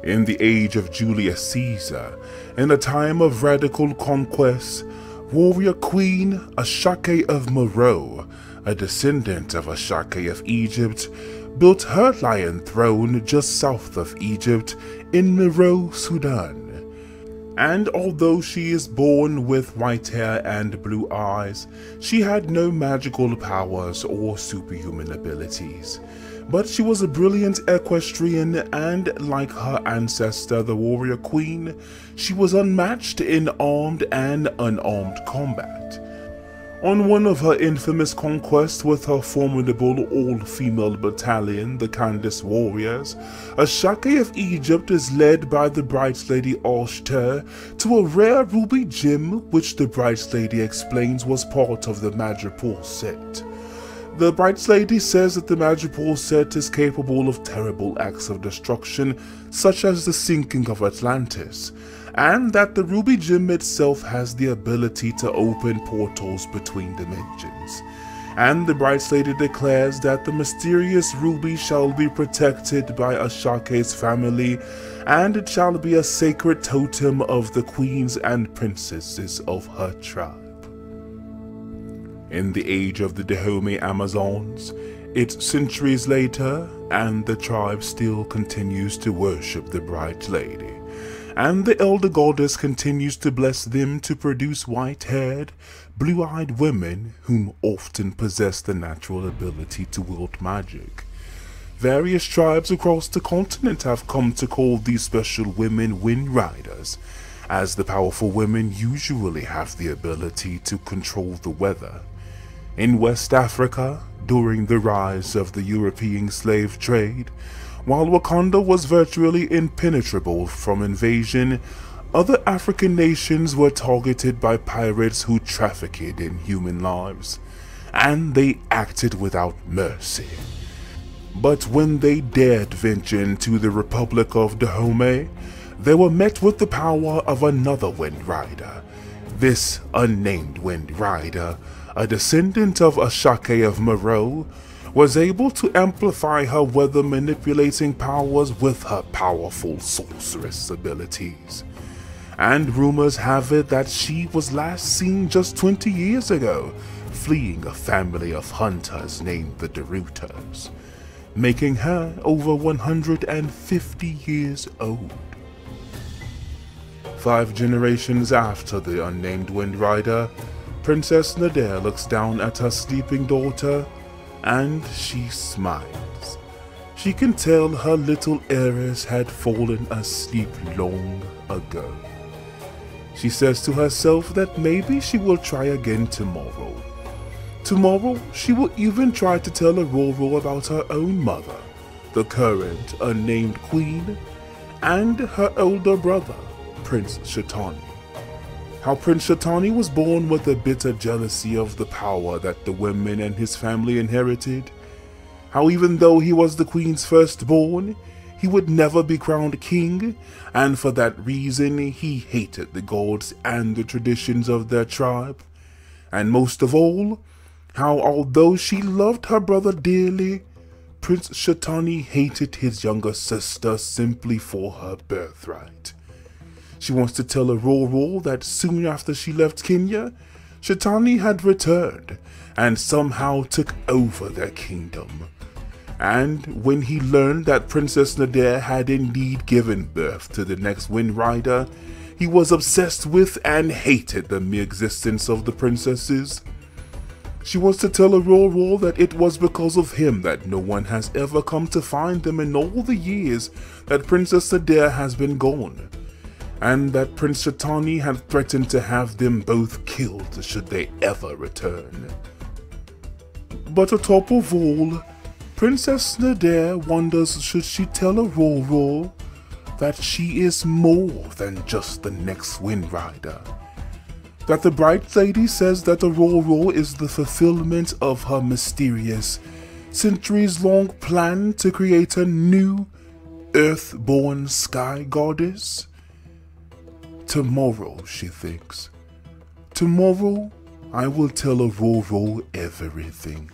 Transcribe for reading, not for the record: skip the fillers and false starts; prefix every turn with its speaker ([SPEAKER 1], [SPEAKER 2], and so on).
[SPEAKER 1] In the age of Julius Caesar, in a time of radical conquest, warrior queen Ashake of Meroe, a descendant of Ashake of Egypt, built her lion throne just south of Egypt in Meroe, Sudan. And although she is born with white hair and blue eyes, she had no magical powers or superhuman abilities. But she was a brilliant equestrian, and like her ancestor, the warrior queen, she was unmatched in armed and unarmed combat. On one of her infamous conquests with her formidable all-female battalion, the Candace Warriors, Ashake of Egypt is led by the Bright Lady Ashake to a rare ruby gem which the Bright Lady explains was part of the Madripoor set. The Bright Lady says that the Madripoor set is capable of terrible acts of destruction, such as the sinking of Atlantis, and that the ruby gem itself has the ability to open portals between dimensions. And the Bright Lady declares that the mysterious ruby shall be protected by Ashake's family, and it shall be a sacred totem of the queens and princesses of her tribe. In the age of the Dahomey Amazons, it's centuries later, and the tribe still continues to worship the Bright Lady, and the elder goddess continues to bless them to produce white-haired, blue-eyed women whom often possess the natural ability to wield magic. Various tribes across the continent have come to call these special women Wind Riders, as the powerful women usually have the ability to control the weather. In West Africa, during the rise of the European slave trade, while Wakanda was virtually impenetrable from invasion, other African nations were targeted by pirates who trafficked in human lives, and they acted without mercy. But when they dared venture into the Republic of Dahomey, they were met with the power of another Wind Rider. This unnamed Wind Rider, a descendant of Ashake of Meroe, was able to amplify her weather manipulating powers with her powerful sorceress abilities. And rumors have it that she was last seen just 20 years ago, fleeing a family of hunters named the Derutas, making her over 150 years old. 5 generations after the unnamed Wind Rider, Princess Nader looks down at her sleeping daughter, and she smiles. She can tell her little heiress had fallen asleep long ago. She says to herself that maybe she will try again tomorrow. Tomorrow, she will even try to tell Ororo about her own mother, the current unnamed queen, and her older brother, Prince Shatani. How Prince Shatani was born with a bitter jealousy of the power that the women and his family inherited. How even though he was the queen's firstborn, he would never be crowned king, and for that reason he hated the gods and the traditions of their tribe. And most of all, how although she loved her brother dearly, Prince Shatani hated his younger sister simply for her birthright. She wants to tell Ororo that soon after she left Kenya, Shatani had returned and somehow took over their kingdom. And when he learned that Princess Nader had indeed given birth to the next Wind Rider, he was obsessed with and hated the mere existence of the princesses. She wants to tell Ororo that it was because of him that no one has ever come to find them in all the years that Princess Nader has been gone, and that Prince Shatani had threatened to have them both killed should they ever return. But atop of all, Princess Nader wonders should she tell Ororo that she is more than just the next Wind Rider. That the Bright Lady says that Ororo is the fulfillment of her mysterious, centuries-long plan to create a new, earth-born sky goddess. Tomorrow, she thinks. Tomorrow, I will tell Ororo everything.